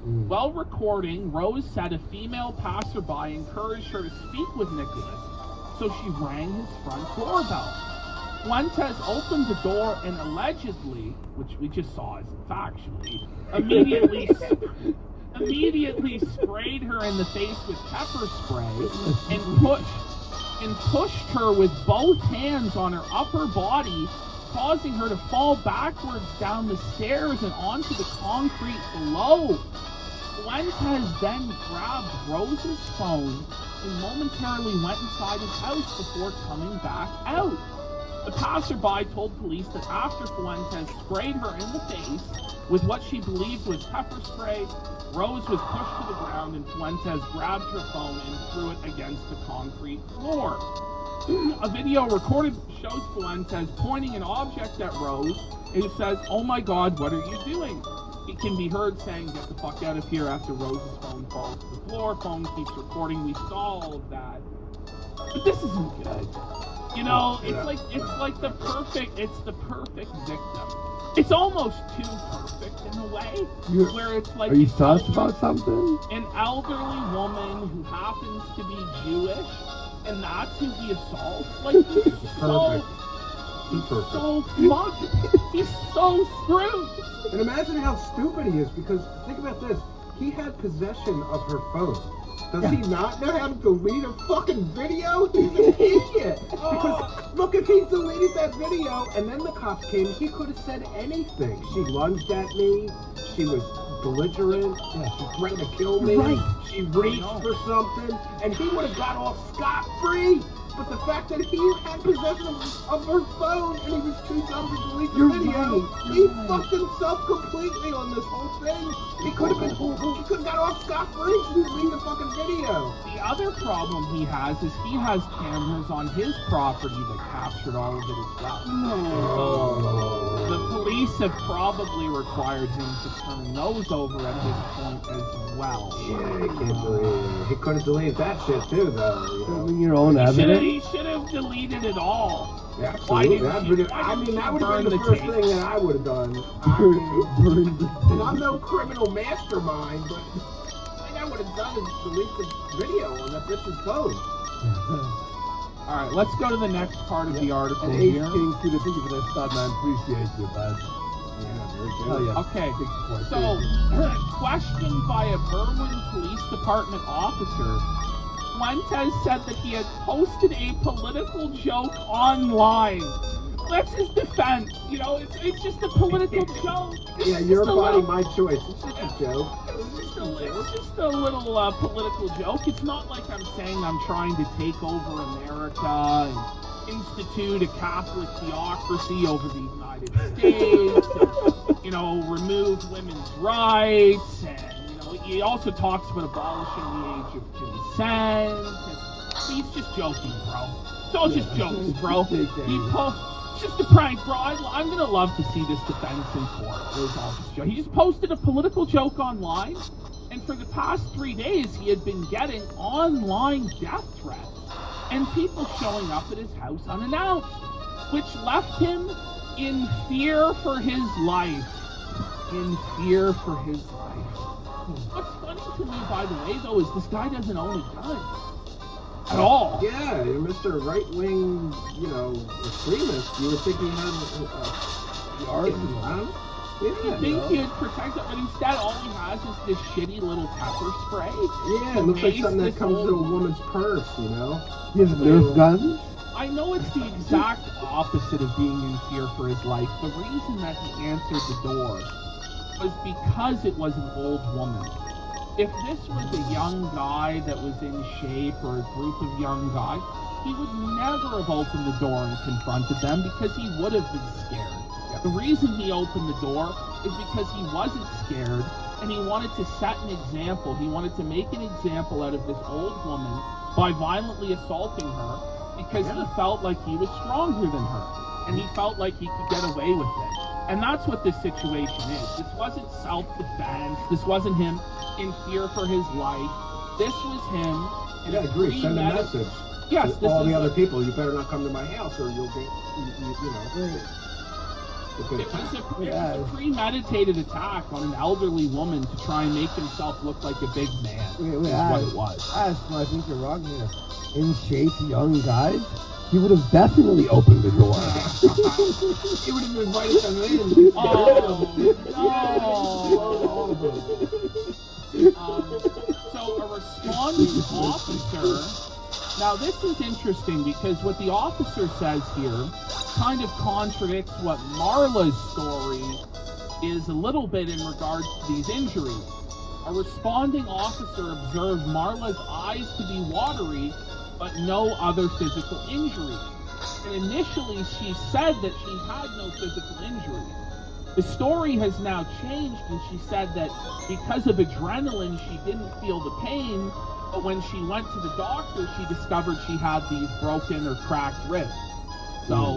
While recording, Rose said a female passerby encouraged her to speak with Nicholas, so she rang his front doorbell. Fuentes opened the door and allegedly, which we just saw as factually, immediately sprayed her in the face with pepper spray and pushed her with both hands on her upper body, causing her to fall backwards down the stairs and onto the concrete below. Fuentes then grabbed Rose's phone and momentarily went inside his house before coming back out. The passerby told police that after Fuentes sprayed her in the face with what she believed was pepper spray, Rose was pushed to the ground and Fuentes grabbed her phone and threw it against the concrete floor. A video recorded shows Fuentes pointing an object at Rose and he says, "Oh my God, what are you doing?" It can be heard saying, "Get the fuck out of here," after Rose's phone falls to the floor. Phone keeps recording. We saw all of that. But this isn't good. You know, it's like the perfect victim. It's almost too perfect in a way, where it's like... Are you sus about something? An elderly woman who happens to be Jewish, and that's who he assaults. Like, he's so fucked. He's so screwed. And imagine how stupid he is, because think about this. He had possession of her phone. Does he not know how to delete a fucking video? He's an idiot. Because, look, if he deleted that video and then the cops came, he could have said anything. She lunged at me. She was belligerent. She threatened to kill me. Right. She reached for something. And he would have got off scot-free. But the fact that he had possession of her phone and he was too dumb to delete the video, he fucked himself completely on this whole thing. He could have got off scot-free to delete the fucking video. The other problem he has is he has cameras on his property that captured all of it as well. No. The police have probably required him to turn those over at this point as well. Yeah, I can't believe it. He could have deleted that shit too, though. Your own evidence? He should have deleted it all. Yeah, absolutely. That would have been the first thing that I would have done. And I'm no criminal mastermind, but the thing I would have done is delete the video on that bitch's phone. Alright, let's go to the next part of the article and here. King, thank you for this stuff, man. Appreciate you, bud. Yeah, very good. Oh, yeah. Okay, so, questioned by a Berwyn Police Department officer, Fuentes said that he had posted a political joke online. That's his defense, you know, it's just a political joke. Yeah, your body, my choice. It's just a joke. It's just a little political joke. It's not like I'm saying I'm trying to take over America and institute a Catholic theocracy over the United States, and, you know, remove women's rights, and, you know, he also talks about abolishing the age of consent. He's just joking, bro. It's all just jokes, bro. It's just a prank, bro. I'm gonna love to see this defense in court. It was all just joke. He just posted a political joke online, and for the past 3 days, he had been getting online death threats and people showing up at his house unannounced, which left him in fear for his life. In fear for his life. What's funny to me, by the way, though, is this guy doesn't own a gun. At all. Yeah, you're Mr. Right-wing, you know, extremist. You would think he had the arsenal. You think he'd protect it, but instead all he has is this shitty little pepper spray. Yeah, it looks like something that comes to a woman's purse, you know? He has Nerf guns? I know it's the exact opposite of being in fear for his life. The reason that he answered the door was because it was an old woman. If this was a young guy that was in shape or a group of young guys, he would never have opened the door and confronted them because he would have been scared. The reason he opened the door is because he wasn't scared and he wanted to set an example. He wanted to make an example out of this old woman by violently assaulting her because he felt like he was stronger than her and he felt like he could get away with it. And that's what this situation is. This wasn't self-defense. This wasn't him in fear for his life. This was him. Yeah, I agree. Send a message. Yes, to all the other people. You better not come to my house, or you'll get, you know. It was a Yeah. premeditated attack on an elderly woman to try and make himself look like a big man. Wait, is what it was. I think you're wrong here. In shape, young guys, he would have definitely opened the door. He would have invited them in. Oh, no. So a responding officer. Now this is interesting because what the officer says here kind of contradicts what Marla's story is a little bit in regards to these injuries. A responding officer observed Marla's eyes to be watery, but no other physical injury. And initially she said that she had no physical injury. The story has now changed, and she said that because of adrenaline she didn't feel the pain, but when she went to the doctor she discovered she had these broken or cracked ribs. So